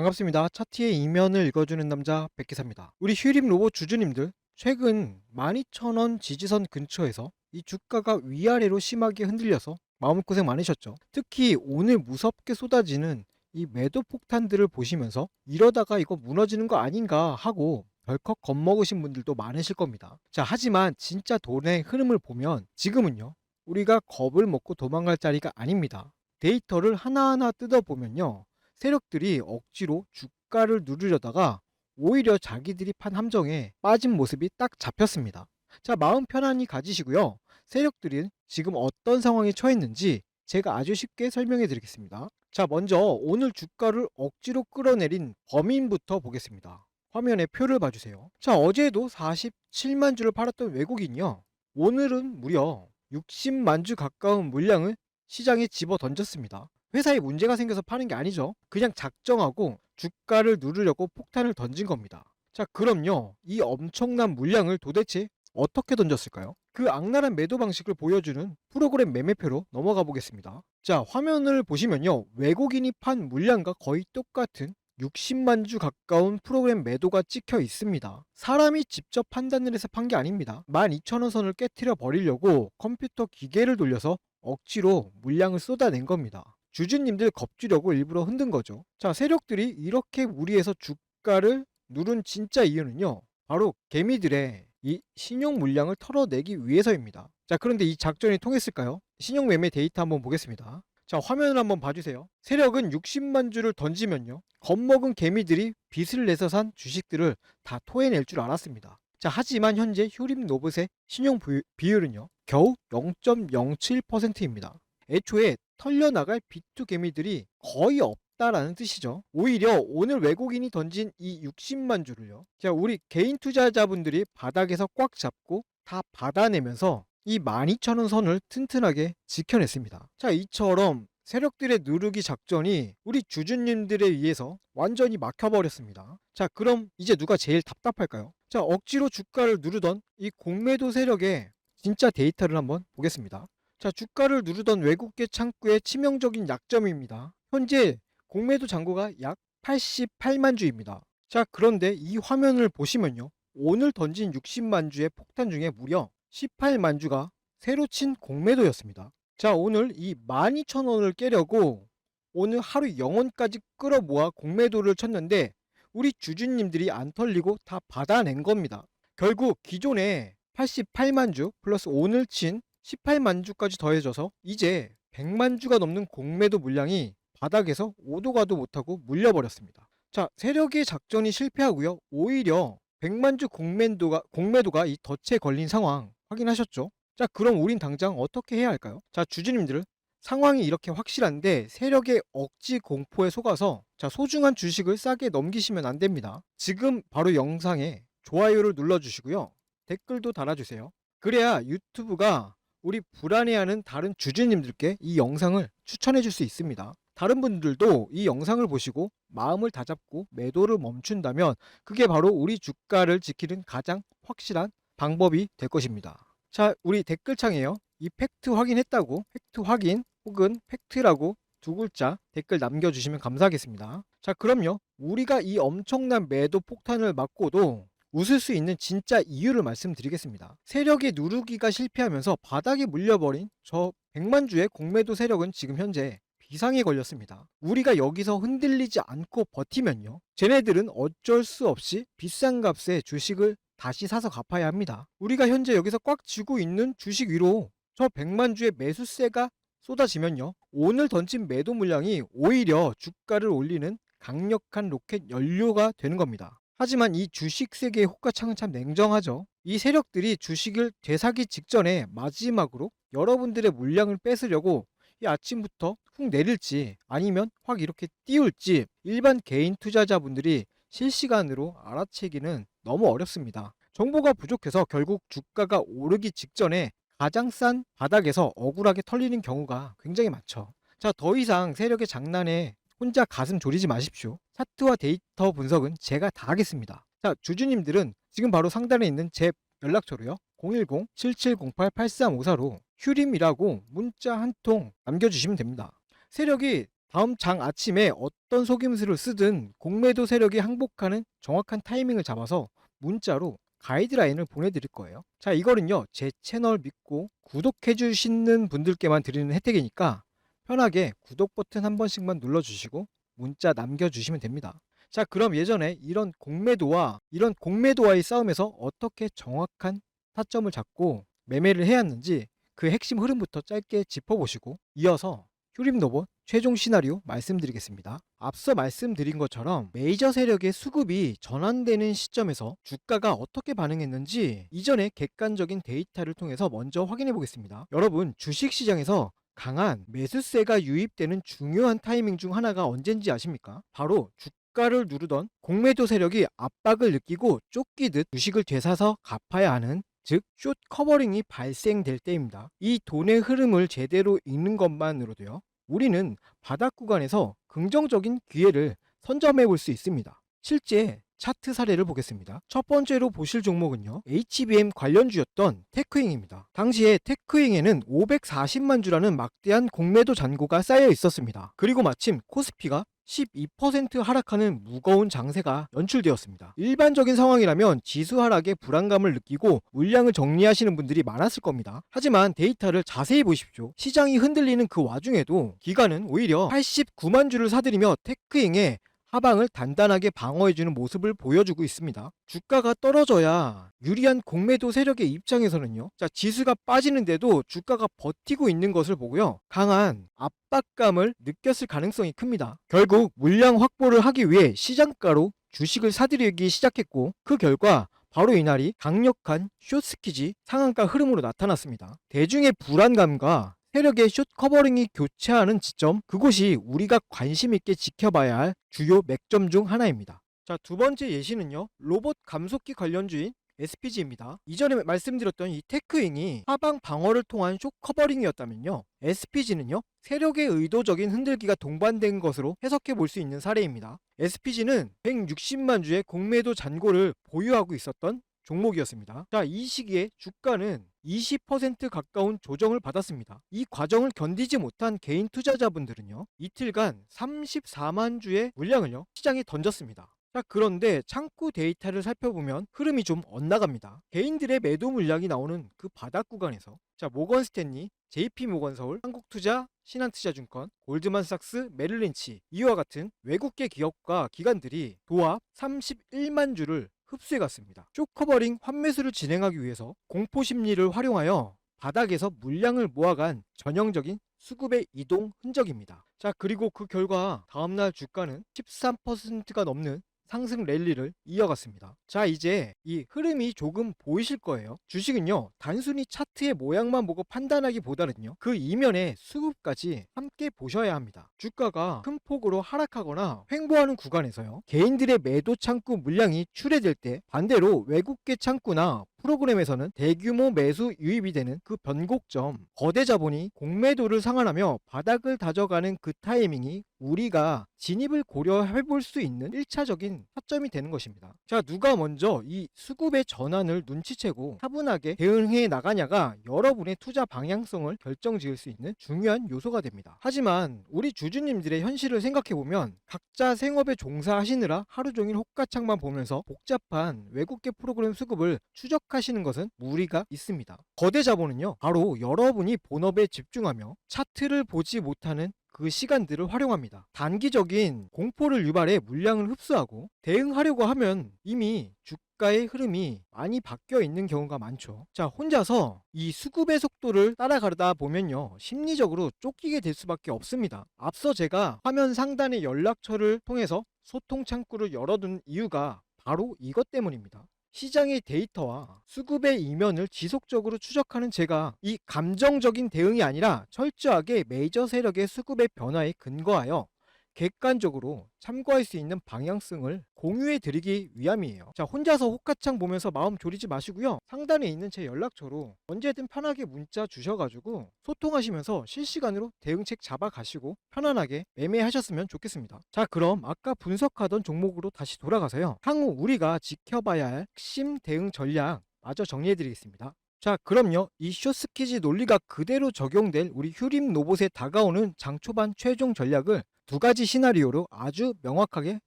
반갑습니다. 차트의 이면을 읽어주는 남자 백기사입니다. 우리 휴림 로봇 주주님들, 최근 12,000원 지지선 근처에서 이 주가가 위아래로 심하게 흔들려서 마음고생 많으셨죠. 특히 오늘 무섭게 쏟아지는 이 매도 폭탄들을 보시면서 이러다가 이거 무너지는 거 아닌가 하고 덜컥 겁먹으신 분들도 많으실 겁니다. 자, 하지만 진짜 돈의 흐름을 보면 지금은요, 우리가 겁을 먹고 도망갈 자리가 아닙니다. 데이터를 하나하나 뜯어보면요, 세력들이 억지로 주가를 누르려다가 오히려 자기들이 판 함정에 빠진 모습이 딱 잡혔습니다. 자, 마음 편안히 가지시고요. 세력들은 지금 어떤 상황에 처했는지 제가 아주 쉽게 설명해 드리겠습니다. 자, 먼저 오늘 주가를 억지로 끌어내린 범인부터 보겠습니다. 화면에 표를 봐주세요. 자, 어제도 47만 주를 팔았던 외국인이요, 오늘은 무려 60만 주 가까운 물량을 시장에 집어 던졌습니다. 회사에 문제가 생겨서 파는 게 아니죠. 그냥 작정하고 주가를 누르려고 폭탄을 던진 겁니다. 자, 그럼요, 이 엄청난 물량을 도대체 어떻게 던졌을까요? 그 악랄한 매도 방식을 보여주는 프로그램 매매표로 넘어가 보겠습니다. 자, 화면을 보시면요, 외국인이 판 물량과 거의 똑같은 60만 주 가까운 프로그램 매도가 찍혀 있습니다. 사람이 직접 판단을 해서 판 게 아닙니다. 12,000원 선을 깨트려 버리려고 컴퓨터 기계를 돌려서 억지로 물량을 쏟아낸 겁니다. 주주님들 겁주려고 일부러 흔든 거죠. 자, 세력들이 이렇게 무리해서 주가를 누른 진짜 이유는요, 바로 개미들의 이 신용 물량을 털어내기 위해서입니다. 자, 그런데 이 작전이 통했을까요? 신용 매매 데이터 한번 보겠습니다. 자, 화면을 한번 봐주세요. 세력은 60만 주를 던지면요, 겁먹은 개미들이 빚을 내서 산 주식들을 다 토해낼 줄 알았습니다. 자, 하지만 현재 휴림 로봇의 신용 비율은요, 겨우 0.07%입니다. 애초에 털려나갈 비투 개미들이 거의 없다라는 뜻이죠. 오히려 오늘 외국인이 던진 이 60만 주를요, 자, 우리 개인 투자자분들이 바닥에서 꽉 잡고 다 받아내면서 이 12,000원 선을 튼튼하게 지켜냈습니다. 자, 이처럼 세력들의 누르기 작전이 우리 주주님들에 의해서 완전히 막혀버렸습니다. 자, 그럼 이제 누가 제일 답답할까요? 자, 억지로 주가를 누르던 이 공매도 세력의 진짜 데이터를 한번 보겠습니다. 자, 주가를 누르던 외국계 창구의 치명적인 약점입니다. 현재 공매도 잔고가 약 88만 주입니다. 자, 그런데 이 화면을 보시면요, 오늘 던진 60만 주의 폭탄 중에 무려 18만 주가 새로 친 공매도였습니다. 자, 오늘 이 12,000원을 깨려고 오늘 하루 0원까지 끌어모아 공매도를 쳤는데 우리 주주님들이 안 털리고 다 받아낸 겁니다. 결국 기존에 88만 주 플러스 오늘 친 18만 주까지 더해져서 이제 100만 주가 넘는 공매도 물량이 바닥에서 오도 가도 못하고 물려버렸습니다. 자, 세력의 작전이 실패하고요, 오히려 100만 주 공매도가 이 덫에 걸린 상황 확인하셨죠? 자, 그럼 우린 당장 어떻게 해야 할까요? 자, 주주님들은 상황이 이렇게 확실한데 세력의 억지 공포에 속아서 자, 소중한 주식을 싸게 넘기시면 안 됩니다. 지금 바로 영상에 좋아요를 눌러주시고요, 댓글도 달아주세요. 그래야 유튜브가 우리 불안해하는 다른 주주님들께 이 영상을 추천해 줄 수 있습니다. 다른 분들도 이 영상을 보시고 마음을 다잡고 매도를 멈춘다면 그게 바로 우리 주가를 지키는 가장 확실한 방법이 될 것입니다. 자, 우리 댓글창에요, 이 팩트 확인했다고 팩트 확인 혹은 팩트라고 두 글자 댓글 남겨주시면 감사하겠습니다. 자, 그럼요, 우리가 이 엄청난 매도 폭탄을 맞고도 웃을 수 있는 진짜 이유를 말씀드리겠습니다. 세력의 누르기가 실패하면서 바닥에 물려버린 저 100만 주의 공매도 세력은 지금 현재 비상에 걸렸습니다. 우리가 여기서 흔들리지 않고 버티면요, 쟤네들은 어쩔 수 없이 비싼 값에 주식을 다시 사서 갚아야 합니다. 우리가 현재 여기서 꽉 쥐고 있는 주식 위로 저 100만 주의 매수세가 쏟아지면요, 오늘 던진 매도 물량이 오히려 주가를 올리는 강력한 로켓 연료가 되는 겁니다. 하지만 이 주식 세계의 호가창은 참 냉정하죠. 이 세력들이 주식을 되사기 직전에 마지막으로 여러분들의 물량을 뺏으려고 이 아침부터 훅 내릴지 아니면 확 이렇게 띄울지 일반 개인 투자자분들이 실시간으로 알아채기는 너무 어렵습니다. 정보가 부족해서 결국 주가가 오르기 직전에 가장 싼 바닥에서 억울하게 털리는 경우가 굉장히 많죠. 자, 더 이상 세력의 장난에 혼자 가슴 졸이지 마십시오. 차트와 데이터 분석은 제가 다 하겠습니다. 자, 주주님들은 지금 바로 상단에 있는 제 연락처로요, 010-7708-8354로 휴림이라고 문자 한 통 남겨주시면 됩니다. 세력이 다음 장 아침에 어떤 속임수를 쓰든 공매도 세력이 항복하는 정확한 타이밍을 잡아서 문자로 가이드라인을 보내드릴 거예요. 자, 이거는요, 제 채널 믿고 구독해 주시는 분들께만 드리는 혜택이니까 편하게 구독 버튼 한 번씩만 눌러주시고 문자 남겨주시면 됩니다. 자, 그럼 예전에 이런 공매도와의 싸움에서 어떻게 정확한 타점을 잡고 매매를 해야 하는지 그 핵심 흐름부터 짧게 짚어보시고 이어서 휴림 로봇 최종 시나리오 말씀드리겠습니다. 앞서 말씀드린 것처럼 메이저 세력의 수급이 전환되는 시점에서 주가가 어떻게 반응했는지 이전의 객관적인 데이터를 통해서 먼저 확인해 보겠습니다. 여러분, 주식시장에서 강한 매수세가 유입되는 중요한 타이밍 중 하나가 언젠지 아십니까? 바로 주가를 누르던 공매도 세력이 압박을 느끼고 쫓기듯 주식을 되사서 갚아야 하는, 즉 숏 커버링이 발생될 때입니다. 이 돈의 흐름을 제대로 읽는 것만으로도요, 우리는 바닥 구간에서 긍정적인 기회를 선점해 볼 수 있습니다. 실제 차트 사례를 보겠습니다. 첫 번째로 보실 종목은요, HBM 관련주였던 테크잉입니다. 당시에 테크잉에는 540만 주라는 막대한 공매도 잔고가 쌓여 있었습니다. 그리고 마침 코스피가 12% 하락하는 무거운 장세가 연출되었습니다. 일반적인 상황이라면 지수 하락에 불안감을 느끼고 물량을 정리하시는 분들이 많았을 겁니다. 하지만 데이터를 자세히 보십시오. 시장이 흔들리는 그 와중에도 기관은 오히려 89만 주를 사들이며 테크잉의 하방을 단단하게 방어해주는 모습을 보여주고 있습니다. 주가가 떨어져야 유리한 공매도 세력의 입장에서는요, 자, 지수가 빠지는데도 주가가 버티고 있는 것을 보고요, 강한 압박감을 느꼈을 가능성이 큽니다. 결국 물량 확보를 하기 위해 시장가로 주식을 사들이기 시작했고, 그 결과 바로 이날이 강력한 숏스키지 상한가 흐름으로 나타났습니다. 대중의 불안감과 세력의 숏 커버링이 교차하는 지점, 그곳이 우리가 관심 있게 지켜봐야 할 주요 맥점 중 하나입니다. 자, 두 번째 예시는요, 로봇 감속기 관련주인 SPG입니다. 이전에 말씀드렸던 이 테크잉이 하방 방어를 통한 숏 커버링이었다면요, SPG는요, 세력의 의도적인 흔들기가 동반된 것으로 해석해 볼 수 있는 사례입니다. SPG는 160만 주의 공매도 잔고를 보유하고 있었던 종목이었습니다. 자, 이 시기에 주가는 20% 가까운 조정을 받았습니다. 이 과정을 견디지 못한 개인 투자자분들은요, 이틀간 34만 주의 물량을요, 시장에 던졌습니다. 자, 그런데 창구 데이터를 살펴보면 흐름이 좀 엇나갑니다. 개인들의 매도 물량이 나오는 그 바닥 구간에서, 자, 모건 스탠리, JP 모건 서울, 한국투자, 신한투자증권, 골드만삭스, 메릴린치, 이와 같은 외국계 기업과 기관들이 도합 31만 주를 흡수해 갔습니다. 쇼커버링 환매수를 진행하기 위해서 공포 심리를 활용하여 바닥에서 물량을 모아간 전형적인 수급의 이동 흔적입니다. 자, 그리고 그 결과 다음날 주가는 13%가 넘는 상승 랠리를 이어갔습니다. 자, 이제 이 흐름이 조금 보이실 거예요. 주식은요, 단순히 차트의 모양만 보고 판단하기보다는요, 그 이면의 수급까지 함께 보셔야 합니다. 주가가 큰 폭으로 하락하거나 횡보하는 구간에서요, 개인들의 매도 창구 물량이 출회될 때 반대로 외국계 창구나 프로그램에서는 대규모 매수 유입이 되는 그 변곡점, 거대 자본이 공매도를 상환하며 바닥을 다져가는 그 타이밍이 우리가 진입을 고려해 볼 수 있는 1차적인 타점이 되는 것입니다. 자, 누가 먼저 이 수급의 전환을 눈치채고 차분하게 대응해 나가냐가 여러분의 투자 방향성을 결정지을 수 있는 중요한 요소가 됩니다. 하지만 우리 주주님들의 현실을 생각해 보면 각자 생업에 종사하시느라 하루 종일 호가창만 보면서 복잡한 외국계 프로그램 수급을 추적하시는 것은 무리가 있습니다. 거대 자본은요, 바로 여러분이 본업에 집중하며 차트를 보지 못하는 그 시간들을 활용합니다. 단기적인 공포를 유발해 물량을 흡수하고 대응하려고 하면 이미 주가의 흐름이 많이 바뀌어 있는 경우가 많죠. 자, 혼자서 이 수급의 속도를 따라가다 보면요, 심리적으로 쫓기게 될 수밖에 없습니다. 앞서 제가 화면 상단의 연락처를 통해서 소통 창구를 열어둔 이유가 바로 이것 때문입니다. 시장의 데이터와 수급의 이면을 지속적으로 추적하는 제가 이 감정적인 대응이 아니라 철저하게 메이저 세력의 수급의 변화에 근거하여 객관적으로 참고할 수 있는 방향성을 공유해 드리기 위함이에요. 자, 혼자서 호가창 보면서 마음 졸이지 마시고요, 상단에 있는 제 연락처로 언제든 편하게 문자 주셔가지고 소통하시면서 실시간으로 대응책 잡아가시고 편안하게 매매하셨으면 좋겠습니다. 자, 그럼 아까 분석하던 종목으로 다시 돌아가서요, 향후 우리가 지켜봐야 할 핵심 대응 전략 마저 정리해 드리겠습니다. 자, 그럼요. 이 쇼스키지 논리가 그대로 적용될 우리 휴림 로봇에 다가오는 장 초반 최종 전략을 두 가지 시나리오로 아주 명확하게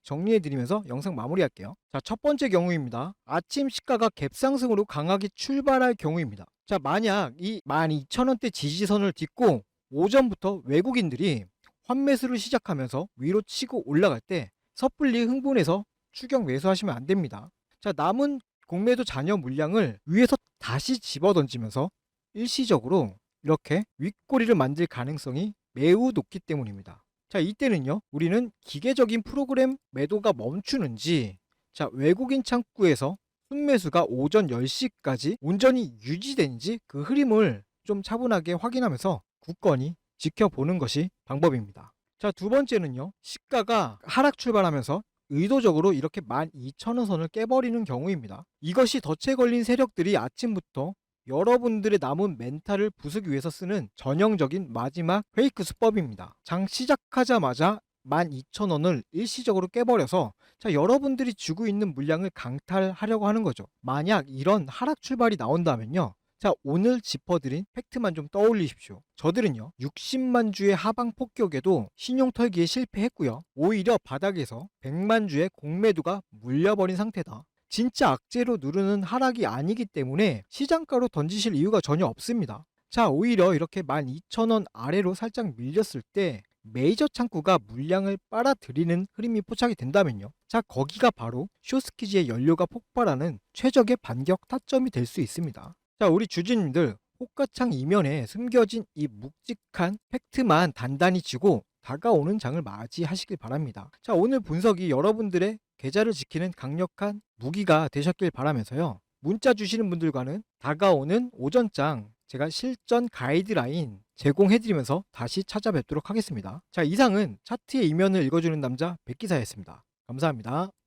정리해드리면서 영상 마무리할게요. 자, 첫 번째 경우입니다. 아침 시가가 갭상승으로 강하게 출발할 경우입니다. 자, 만약 이 12,000원대 지지선을 딛고 오전부터 외국인들이 환매수를 시작하면서 위로 치고 올라갈 때 섣불리 흥분해서 추격 매수하시면 안 됩니다. 자, 남은 공매도 잔여 물량을 위에서 다시 집어던지면서 일시적으로 이렇게 윗꼬리를 만들 가능성이 매우 높기 때문입니다. 자, 이때는요, 우리는 기계적인 프로그램 매도가 멈추는지, 자, 외국인 창구에서 순매수가 오전 10시까지 온전히 유지되는지 그 흐름을 좀 차분하게 확인하면서 굳건히 지켜보는 것이 방법입니다. 자, 두 번째는요, 시가가 하락 출발하면서 의도적으로 이렇게 12,000원 선을 깨버리는 경우입니다. 이것이 덫에 걸린 세력들이 아침부터 여러분들의 남은 멘탈을 부수기 위해서 쓰는 전형적인 마지막 페이크 수법입니다. 장 시작하자마자 12,000원을 일시적으로 깨버려서 자, 여러분들이 주고 있는 물량을 강탈하려고 하는 거죠. 만약 이런 하락 출발이 나온다면요, 자, 오늘 짚어드린 팩트만 좀 떠올리십시오. 저들은요, 60만 주의 하방 폭격에도 신용 털기에 실패했고요. 오히려 바닥에서 100만 주의 공매도가 물려버린 상태다. 진짜 악재로 누르는 하락이 아니기 때문에 시장가로 던지실 이유가 전혀 없습니다. 자, 오히려 이렇게 12,000원 아래로 살짝 밀렸을 때 메이저 창구가 물량을 빨아들이는 흐름이 포착이 된다면요, 자, 거기가 바로 쇼스키지의 연료가 폭발하는 최적의 반격 타점이 될 수 있습니다. 자, 우리 주주님들, 호가창 이면에 숨겨진 이 묵직한 팩트만 단단히 쥐고 다가오는 장을 맞이하시길 바랍니다. 자, 오늘 분석이 여러분들의 계좌를 지키는 강력한 무기가 되셨길 바라면서요, 문자 주시는 분들과는 다가오는 오전장 제가 실전 가이드라인 제공해드리면서 다시 찾아뵙도록 하겠습니다. 자, 이상은 차트의 이면을 읽어주는 남자 백기사였습니다. 감사합니다.